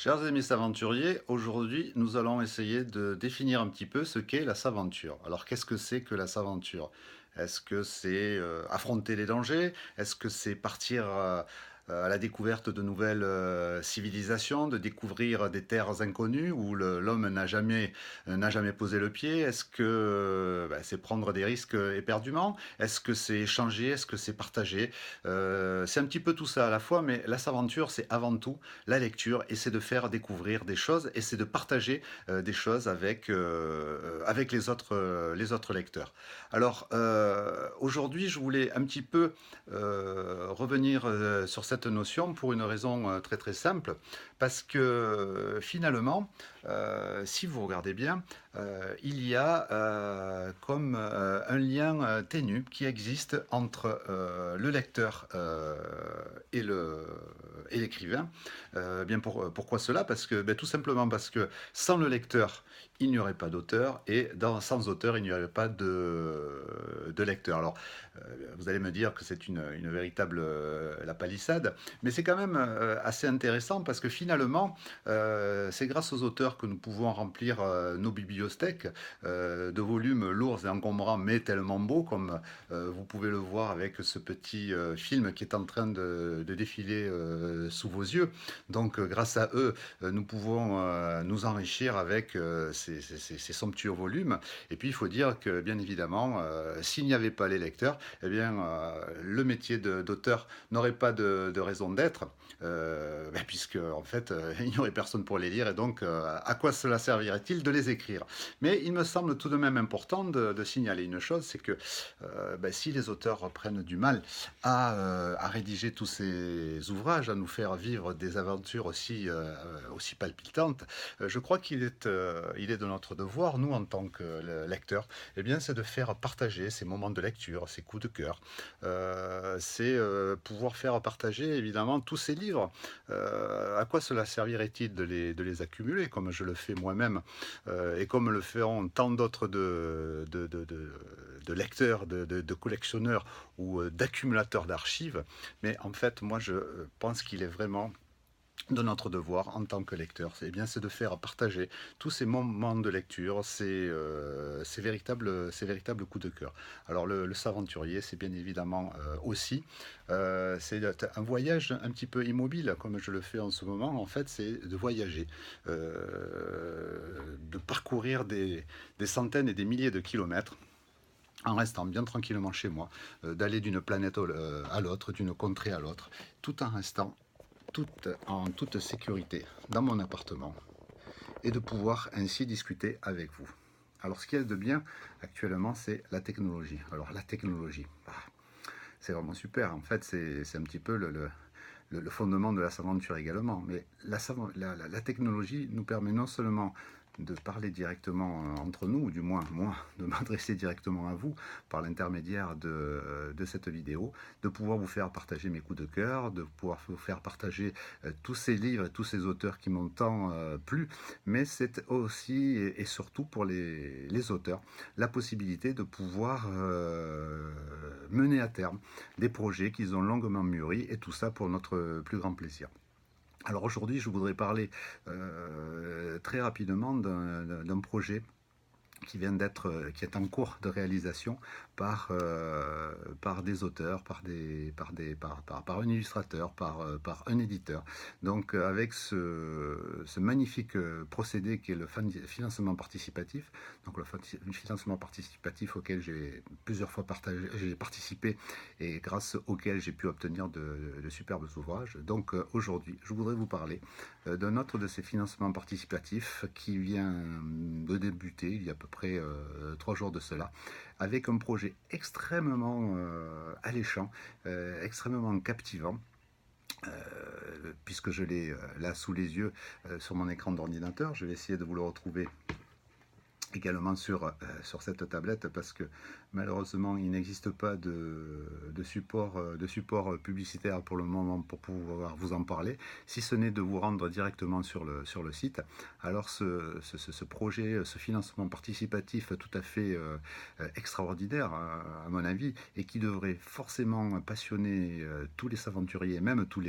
Chers amis aventuriers, aujourd'hui nous allons essayer de définir un petit peu ce qu'est la saventure. Alors qu'est-ce que c'est que la saventure? Est-ce que c'est affronter les dangers? Est-ce que c'est partir à la découverte de nouvelles civilisations, de découvrir des terres inconnues où l'homme n'a jamais posé le pied? Est-ce que c'est prendre des risques éperdument? Est-ce que c'est échanger? Est-ce que c'est partager? C'est un petit peu tout ça à la fois, mais la saventure c'est avant tout la lecture et c'est de faire découvrir des choses et c'est de partager des choses avec les autres lecteurs. Alors aujourd'hui, je voulais un petit peu revenir sur cette notion pour une raison très très simple, parce que finalement, si vous regardez bien, il y a comme un lien ténu qui existe entre le lecteur et l'écrivain. Pourquoi cela? Parce que, tout simplement parce que sans le lecteur, il n'y aurait pas d'auteur, et sans auteur, il n'y aurait pas de lecteur. Alors, vous allez me dire que c'est une véritable la palissade, mais c'est quand même assez intéressant parce que finalement, c'est grâce aux auteurs que nous pouvons remplir nos bibliothèques de volumes lourds et encombrants, mais tellement beaux, comme vous pouvez le voir avec ce petit film qui est en train de défiler sous vos yeux. Donc, grâce à eux, nous pouvons nous enrichir avec ces somptueux volumes. Et puis, il faut dire que, bien évidemment, s'il n'y avait pas les lecteurs, eh bien, le métier d'auteur n'aurait pas de raison d'être, puisque, en fait, il n'y aurait personne pour les lire. Et donc, à quoi cela servirait-il de les écrire? Mais il me semble tout de même important de signaler une chose, c'est que si les auteurs reprennent du mal à rédiger tous ces ouvrages, à nous faire vivre des aventures aussi palpitantes, je crois il est de notre devoir, nous en tant que lecteurs, eh bien, c'est de faire partager ces moments de lecture, ces coups de cœur. C'est pouvoir faire partager évidemment tous ces livres. À quoi cela servirait-il de les accumuler, comme je le fais moi-même, et comme le feront tant d'autres de lecteurs, de collectionneurs ou d'accumulateurs d'archives? Mais en fait, moi, je pense qu'il est vraiment de notre devoir en tant que lecteur, c'est de faire partager tous ces moments de lecture, ces véritables coups de cœur. Alors le s'aventurier, c'est bien évidemment aussi, c'est un voyage un petit peu immobile, comme je le fais en ce moment. En fait, c'est de voyager, de parcourir des centaines et des milliers de kilomètres en restant bien tranquillement chez moi, d'aller d'une planète à l'autre, d'une contrée à l'autre, tout en restant en toute sécurité dans mon appartement et de pouvoir ainsi discuter avec vous. Alors ce qu'il y a de bien actuellement, c'est la technologie. Alors la technologie, c'est vraiment super. En fait, c'est un petit peu le fondement de la saventure également. Mais la technologie nous permet non seulement de parler directement entre nous, ou du moins moi, de m'adresser directement à vous par l'intermédiaire de cette vidéo, de pouvoir vous faire partager mes coups de cœur, de pouvoir vous faire partager tous ces livres et tous ces auteurs qui m'ont tant plu, mais c'est aussi et surtout pour les auteurs la possibilité de pouvoir mener à terme des projets qu'ils ont longuement mûris, et tout ça pour notre plus grand plaisir. Alors aujourd'hui, je voudrais parler très rapidement d'un projet qui est en cours de réalisation par des auteurs, par un illustrateur, par un éditeur. Donc avec ce magnifique procédé qui est le financement participatif, donc le financement participatif auquel j'ai plusieurs fois j'ai participé et grâce auquel j'ai pu obtenir de superbes ouvrages. Donc aujourd'hui, je voudrais vous parler d'un autre de ces financements participatifs qui vient de débuter il y a à peu près 3 jours de cela, avec un projet extrêmement alléchant, extrêmement captivant, puisque je l'ai là sous les yeux sur mon écran d'ordinateur. Je vais essayer de vous le retrouver également sur cette tablette, parce que malheureusement il n'existe pas de support publicitaire pour le moment pour pouvoir vous en parler, si ce n'est de vous rendre directement sur le site. Alors ce projet, ce financement participatif tout à fait extraordinaire à mon avis, et qui devrait forcément passionner tous les aventuriers, même tous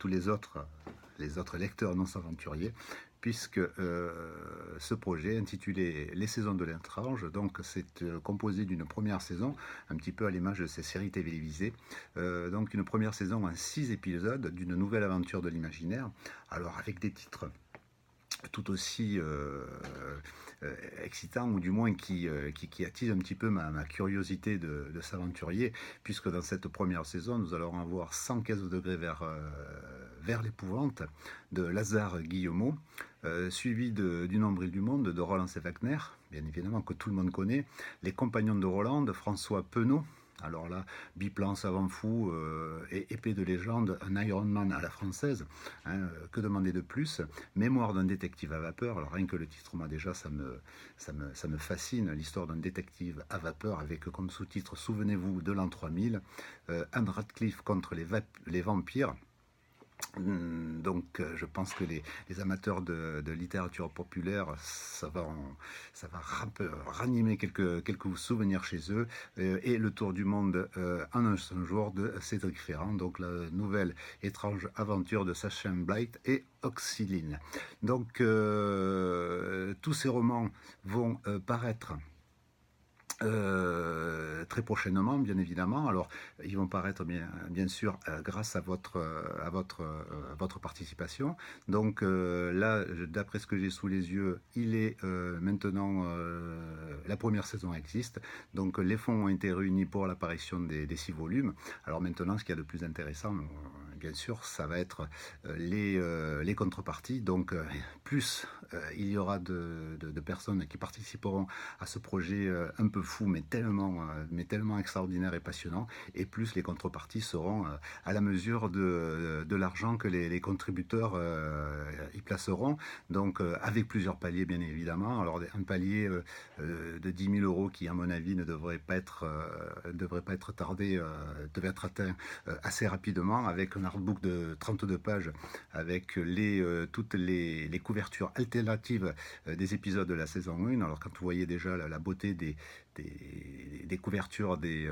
les autres les autres lecteurs non aventuriers, puisque ce projet intitulé Les saisons de l'étrange, donc c'est composé d'une première saison, un petit peu à l'image de ces séries télévisées, donc une première saison en 6 épisodes d'une nouvelle aventure de l'imaginaire, alors avec des titres tout aussi excitant, ou du moins qui attise un petit peu ma curiosité de s'aventurier, puisque dans cette première saison, nous allons avoir 115 degrés vers l'épouvante de Lazare Guillemot, suivi du Nombril du Monde de Roland C. Wagner, bien évidemment que tout le monde connaît, Les Compagnons de Roland de François Penaud. Alors là, biplan, savant fou et épée de légende, un Iron Man à la française, hein, que demander de plus? Mémoire d'un détective à vapeur, alors rien que le titre, moi déjà, ça me fascine, l'histoire d'un détective à vapeur avec comme sous-titre Souvenez-vous de l'an 3000, Anne Radcliffe contre les vampires. Donc je pense que les amateurs de littérature populaire, ça va ranimer quelques souvenirs chez eux. Et le tour du monde en un seul jour de Cédric Ferrand, donc la nouvelle étrange aventure de Sacha Blight et Oxyline. Donc tous ces romans vont paraître très prochainement, bien évidemment. Alors, ils vont paraître bien sûr grâce à votre participation. Donc là, d'après ce que j'ai sous les yeux, il est maintenant la première saison existe. Donc les fonds ont été réunis pour l'apparition des 6 volumes. Alors maintenant, ce qu'il y a de plus intéressant, bien sûr, ça va être les contreparties. Donc plus il y aura de personnes qui participeront à ce projet un peu fou, mais tellement extraordinaire et passionnant, et plus les contreparties seront à la mesure de l'argent que les contributeurs y placeront, donc avec plusieurs paliers bien évidemment. Alors un palier de 10 000 euros qui à mon avis ne devrait pas être tardé, devait être atteint assez rapidement, avec un artbook de 32 pages avec toutes les couvertures alternatives des épisodes de la saison 1. Alors quand vous voyez déjà la beauté des couvertures des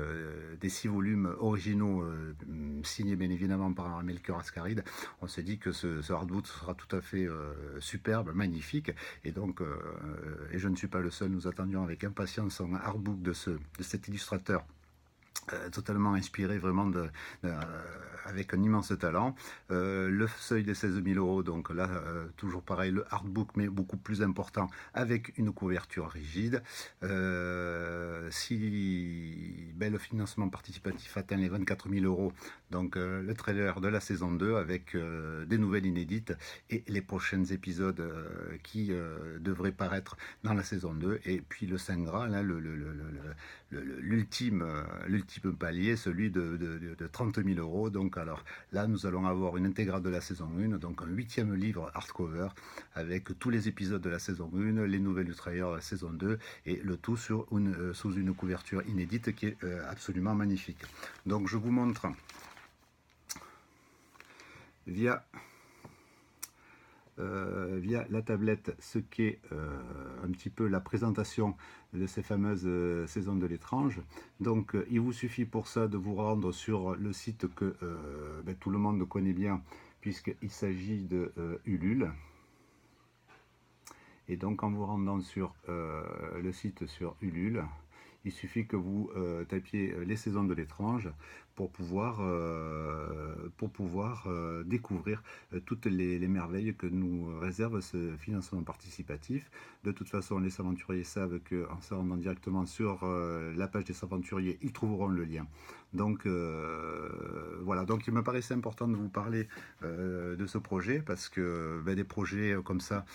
6 volumes originaux signés bien évidemment par Melchior Ascaride, on se dit que ce hardbook sera tout à fait superbe, magnifique, et donc et je ne suis pas le seul, nous attendions avec impatience un hardbook de cet illustrateur totalement inspiré vraiment avec un immense talent. Le seuil des 16 000 euros, donc là toujours pareil, le hardbook mais beaucoup plus important avec une couverture rigide. Si le financement participatif atteint les 24 000 euros, donc le trailer de la saison 2 avec des nouvelles inédites et les prochains épisodes qui devraient paraître dans la saison 2, et puis le Saint Graal, hein, l'ultime palier, celui de 30 000 euros. Donc alors là, nous allons avoir une intégrale de la saison 1, donc un 8e livre hardcover avec tous les épisodes de la saison 1, les nouvelles du trailer de la saison 2, et le tout sous une couverture inédite qui est absolument magnifique. Donc je vous montre via la tablette ce qu'est un petit peu la présentation de ces fameuses saisons de l'étrange. Donc il vous suffit pour ça de vous rendre sur le site que tout le monde connaît bien, puisqu'il s'agit de Ulule. Et donc en vous rendant sur le site sur Ulule, il suffit que vous tapiez les saisons de l'étrange pour pouvoir découvrir toutes les merveilles que nous réserve ce financement participatif. De toute façon, les aventuriers savent qu'en se rendant directement sur la page des aventuriers, ils trouveront le lien. Donc voilà, donc il me paraissait important de vous parler de ce projet, parce que des projets comme ça,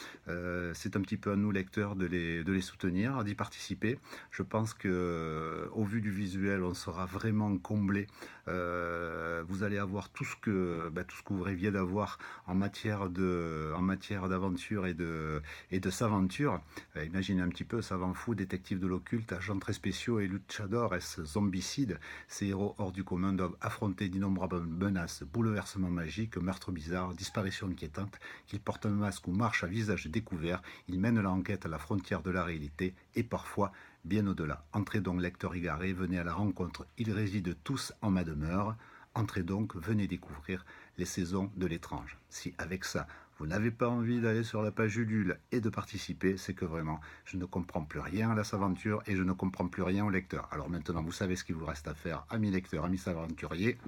c'est un petit peu à nous lecteurs de les soutenir, d'y participer. Je pense que au vu du visuel, on sera vraiment comblé. Vous allez avoir tout ce que vous rêviez d'avoir en matière d'aventure et de s'aventure. Imaginez un petit peu, savant fou, détective de l'occulte, agents très spéciaux et luchadors, zombicides. Ces héros hors du commun doivent affronter d'innombrables menaces, bouleversements magiques, meurtres bizarres, disparitions inquiétantes. Qu'ils portent un masque ou marchent à visage découvert, ils mènent l'enquête à la frontière de la réalité et parfois bien au-delà. Entrez donc, lecteur égaré, venez à la rencontre. Ils résident tous en ma demeure. Entrez donc, venez découvrir les saisons de l'étrange. Si avec ça, vous n'avez pas envie d'aller sur la page Ulule et de participer, c'est que vraiment, je ne comprends plus rien à la Saventure et je ne comprends plus rien au lecteur. Alors maintenant, vous savez ce qu'il vous reste à faire, amis lecteurs, amis aventuriers,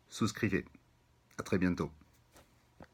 souscrivez. À très bientôt.